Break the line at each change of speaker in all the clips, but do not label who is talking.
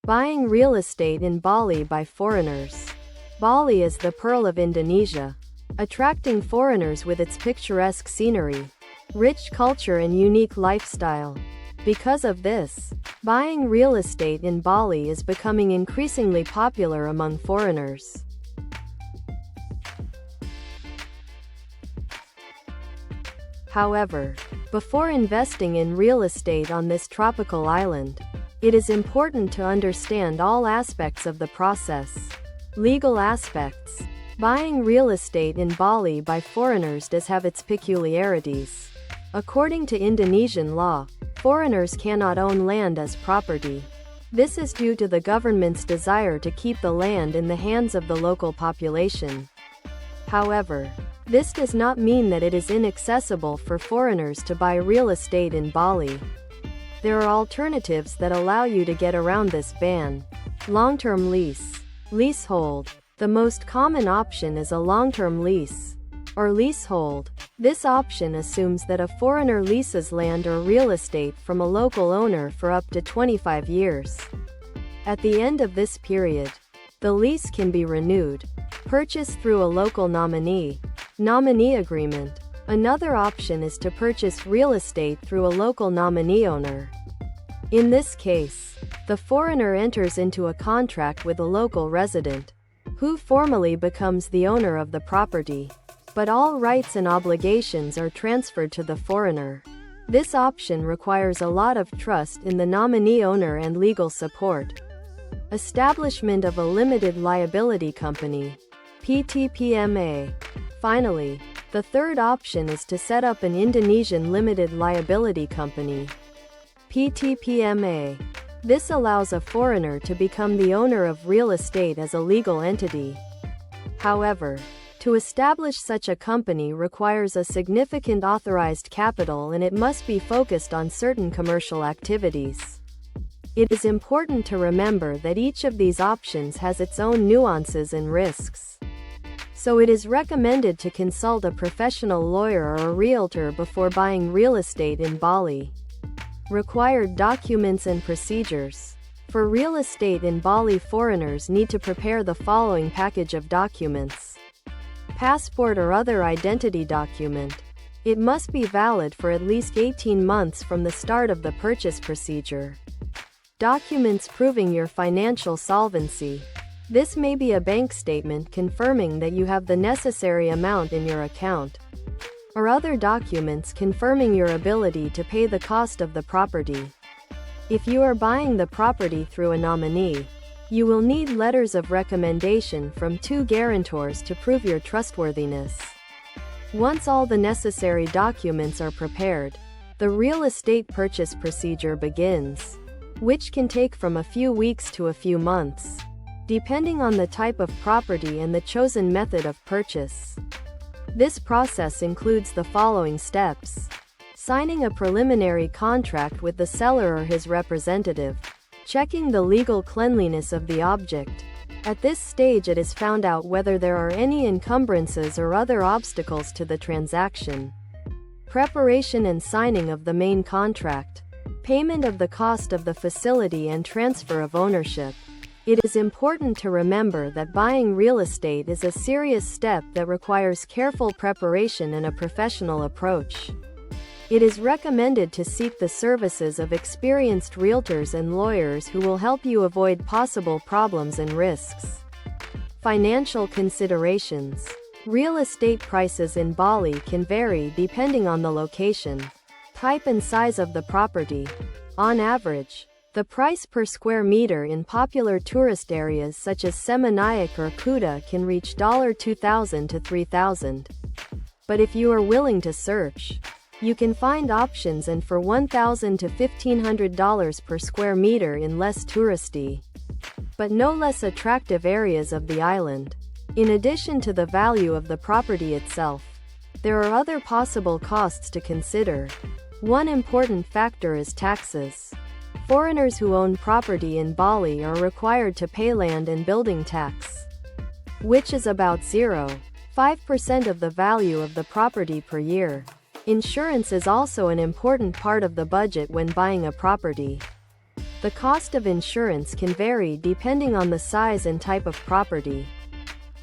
Buying real estate in Bali by foreigners. Bali is the pearl of Indonesia, attracting foreigners with its picturesque scenery, rich culture and unique lifestyle. Because of this, buying real estate in Bali is becoming increasingly popular among foreigners. However, before investing in real estate on this tropical island, it is important to understand all aspects of the process. Legal aspects. Buying real estate in Bali by foreigners does have its peculiarities. According to Indonesian law, foreigners cannot own land as property. This is due to the government's desire to keep the land in the hands of the local population. However, this does not mean that it is inaccessible for foreigners to buy real estate in Bali. There are alternatives that allow you to get around this ban. Long-term lease. Leasehold. The most common option is a long-term lease, or leasehold. This option assumes that a foreigner leases land or real estate from a local owner for up to 25 years. At the end of this period, the lease can be renewed. Purchase through a local nominee. Nominee agreement. Another option is to purchase real estate through a local nominee owner. In this case, the foreigner enters into a contract with a local resident, who formally becomes the owner of the property, but all rights and obligations are transferred to the foreigner. This option requires a lot of trust in the nominee owner and legal support. Establishment of a limited liability company. PTPMA. Finally, the third option is to set up an Indonesian limited liability company. PTPMA. This allows a foreigner to become the owner of real estate as a legal entity. However, to establish such a company requires a significant authorized capital and it must be focused on certain commercial activities. It is important to remember that each of these options has its own nuances and risks. So it is recommended to consult a professional lawyer or a realtor before buying real estate in Bali. Required documents and procedures. For real estate in Bali, foreigners need to prepare the following package of documents. Passport or other identity document. It must be valid for at least 18 months from the start of the purchase procedure. Documents proving your financial solvency. This may be a bank statement confirming that you have the necessary amount in your account, or other documents confirming your ability to pay the cost of the property. If you are buying the property through a nominee, you will need letters of recommendation from 2 guarantors to prove your trustworthiness. Once all the necessary documents are prepared, the real estate purchase procedure begins, which can take from a few weeks to a few months, depending on the type of property and the chosen method of purchase. This process includes the following steps. Signing a preliminary contract with the seller or his representative. Checking the legal cleanliness of the object. At this stage it is found out whether there are any encumbrances or other obstacles to the transaction. Preparation and signing of the main contract. Payment of the cost of the facility and transfer of ownership. It is important to remember that buying real estate is a serious step that requires careful preparation and a professional approach. It is recommended to seek the services of experienced realtors and lawyers who will help you avoid possible problems and risks. Financial considerations. Real estate prices in Bali can vary depending on the location, type and size of the property. On average, the price per square meter in popular tourist areas such as Seminayak or Kuta can reach $2,000 to $3,000. But if you are willing to search, you can find options and for $1,000 to $1,500 per square meter in less touristy, but no less attractive areas of the island. In addition to the value of the property itself, there are other possible costs to consider. One important factor is taxes. Foreigners who own property in Bali are required to pay land and building tax, which is about 0.5% of the value of the property per year. Insurance is also an important part of the budget when buying a property. The cost of insurance can vary depending on the size and type of property,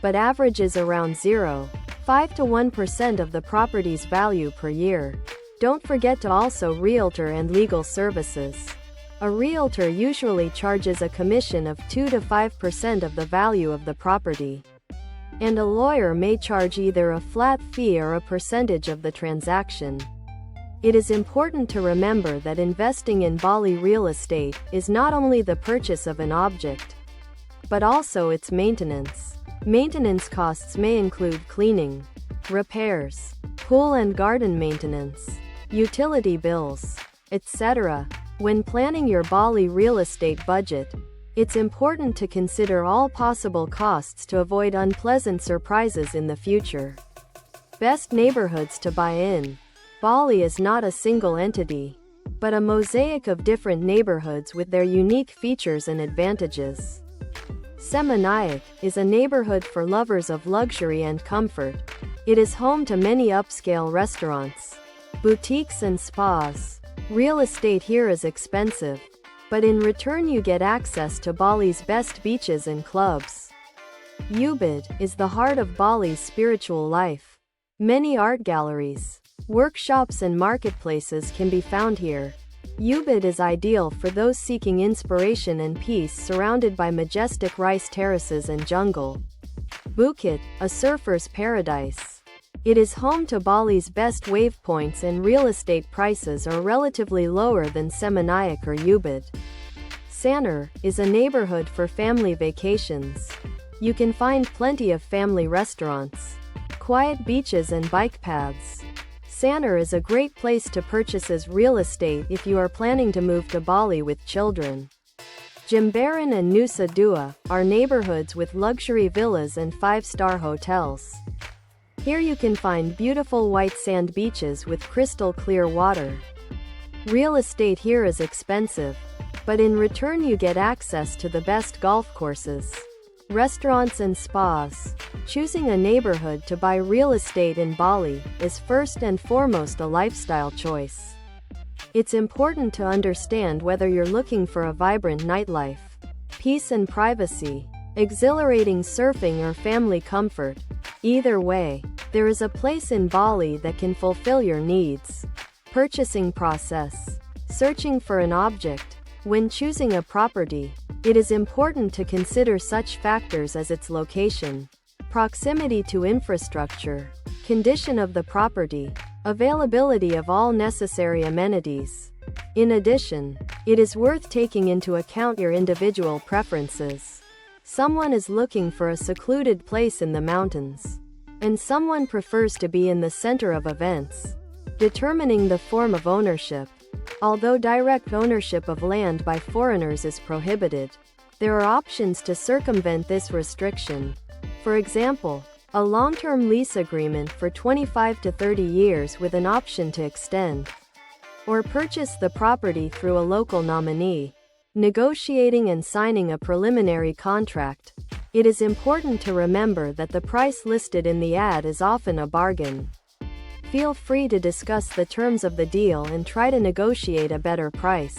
but averages around 0.5 to 1% of the property's value per year. Don't forget to also realtor and legal services. A realtor usually charges a commission of 2 to 5% of the value of the property, and a lawyer may charge either a flat fee or a percentage of the transaction. It is important to remember that investing in Bali real estate is not only the purchase of an object, but also its maintenance. Maintenance costs may include cleaning, repairs, pool and garden maintenance, utility bills, etc. When planning your Bali real estate budget, it's important to consider all possible costs to avoid unpleasant surprises in the future. Best neighborhoods to buy in. Bali is not a single entity, but a mosaic of different neighborhoods with their unique features and advantages. Seminayak is a neighborhood for lovers of luxury and comfort. It is home to many upscale restaurants, boutiques and spas. Real estate here is expensive, but in return you get access to Bali's best beaches and clubs. Ubud is the heart of Bali's spiritual life. Many art galleries, workshops and marketplaces can be found here. Ubud is ideal for those seeking inspiration and peace surrounded by majestic rice terraces and jungle. Bukit, a surfer's paradise. It is home to Bali's best wave points and real estate prices are relatively lower than Seminayak or Ubud. Sanur is a neighborhood for family vacations. You can find plenty of family restaurants, quiet beaches and bike paths. Sanur is a great place to purchase as real estate if you are planning to move to Bali with children. Jimbaran and Nusa Dua are neighborhoods with luxury villas and 5-star hotels. Here you can find beautiful white sand beaches with crystal clear water. Real estate here is expensive, but in return you get access to the best golf courses, restaurants and spas. Choosing a neighborhood to buy real estate in Bali is first and foremost a lifestyle choice. It's important to understand whether you're looking for a vibrant nightlife, peace and privacy, exhilarating surfing or family comfort. Either way, there is a place in Bali that can fulfill your needs. Purchasing process. Searching for an object. When choosing a property, it is important to consider such factors as its location, proximity to infrastructure, condition of the property, availability of all necessary amenities. In addition, it is worth taking into account your individual preferences. Someone is looking for a secluded place in the mountains, and someone prefers to be in the center of events. Determining the form of ownership. Although direct ownership of land by foreigners is prohibited, there are options to circumvent this restriction. For example, a long-term lease agreement for 25 to 30 years with an option to extend, or purchase the property through a local nominee. Negotiating and signing a preliminary contract. It is important to remember that the price listed in the ad is often a bargain. Feel free to discuss the terms of the deal and try to negotiate a better price.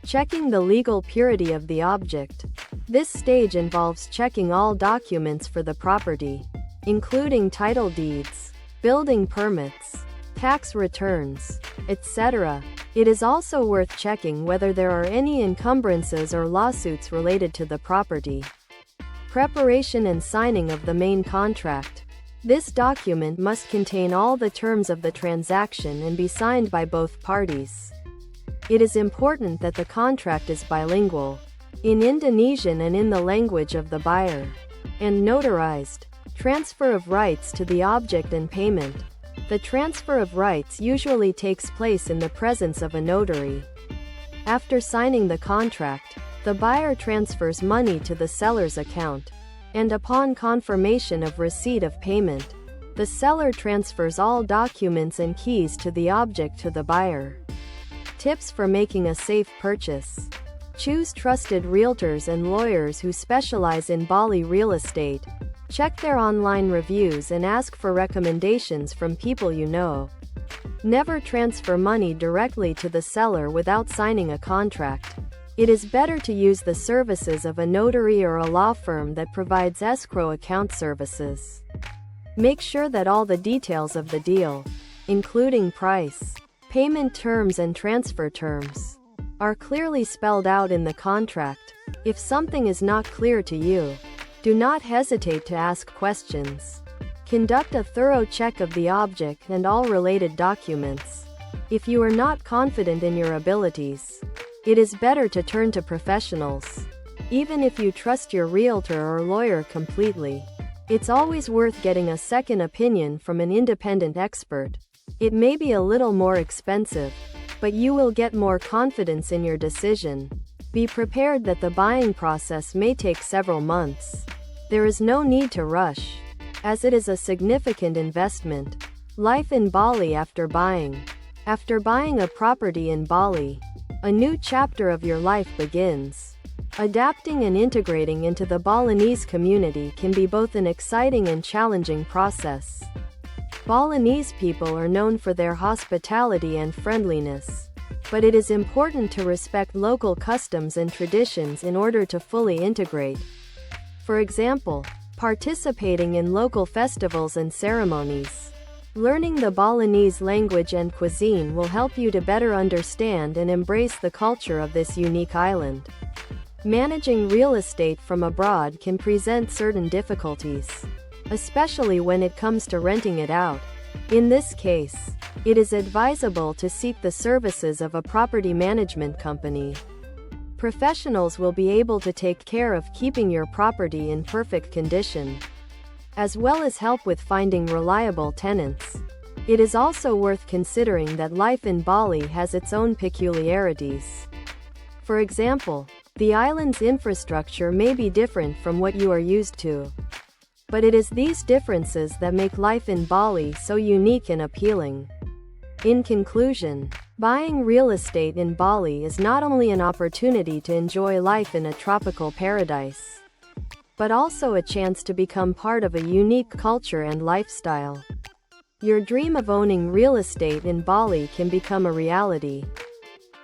Checking the legal purity of the object. This stage involves checking all documents for the property, including title deeds, building permits, tax returns, etc. It is also worth checking whether there are any encumbrances or lawsuits related to the property. Preparation and signing of the main contract. This document must contain all the terms of the transaction and be signed by both parties. It is important that the contract is bilingual, in Indonesian and in the language of the buyer, and notarized. Transfer of rights to the object and payment. The transfer of rights usually takes place in the presence of a notary. After signing the contract, the buyer transfers money to the seller's account, and upon confirmation of receipt of payment, the seller transfers all documents and keys to the object to the buyer. Tips for making a safe purchase. Choose trusted realtors and lawyers who specialize in Bali real estate. Check their online reviews and ask for recommendations from people you know. Never transfer money directly to the seller without signing a contract. It is better to use the services of a notary or a law firm that provides escrow account services. Make sure that all the details of the deal, including price, payment terms and transfer terms, are clearly spelled out in the contract. If something is not clear to you, do not hesitate to ask questions. Conduct a thorough check of the object and all related documents. If you are not confident in your abilities, it is better to turn to professionals. Even if you trust your realtor or lawyer completely, it's always worth getting a second opinion from an independent expert. It may be a little more expensive, but you will get more confidence in your decision. Be prepared that the buying process may take several months. There is no need to rush, as it is a significant investment. Life in Bali after buying. After buying a property in Bali, a new chapter of your life begins. Adapting and integrating into the Balinese community can be both an exciting and challenging process. Balinese people are known for their hospitality and friendliness, but it is important to respect local customs and traditions in order to fully integrate. For example, participating in local festivals and ceremonies. Learning the Balinese language and cuisine will help you to better understand and embrace the culture of this unique island. Managing real estate from abroad can present certain difficulties, especially when it comes to renting it out. In this case, it is advisable to seek the services of a property management company. Professionals will be able to take care of keeping your property in perfect condition, as well as help with finding reliable tenants. It is also worth considering that life in Bali has its own peculiarities. For example, the island's infrastructure may be different from what you are used to. But it is these differences that make life in Bali so unique and appealing. In conclusion, buying real estate in Bali is not only an opportunity to enjoy life in a tropical paradise, but also a chance to become part of a unique culture and lifestyle. Your dream of owning real estate in Bali can become a reality.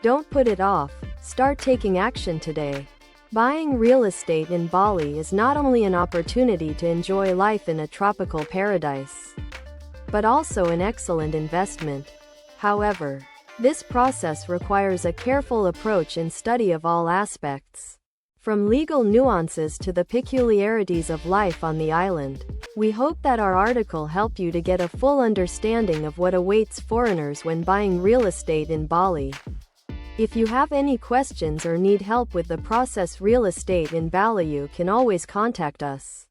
Don't put it off, start taking action today. Buying real estate in Bali is not only an opportunity to enjoy life in a tropical paradise, but also an excellent investment. However, this process requires a careful approach and study of all aspects, from legal nuances to the peculiarities of life on the island. We hope that our article helped you to get a full understanding of what awaits foreigners when buying real estate in Bali. If you have any questions or need help with the process real estate in Bali, you can always contact us.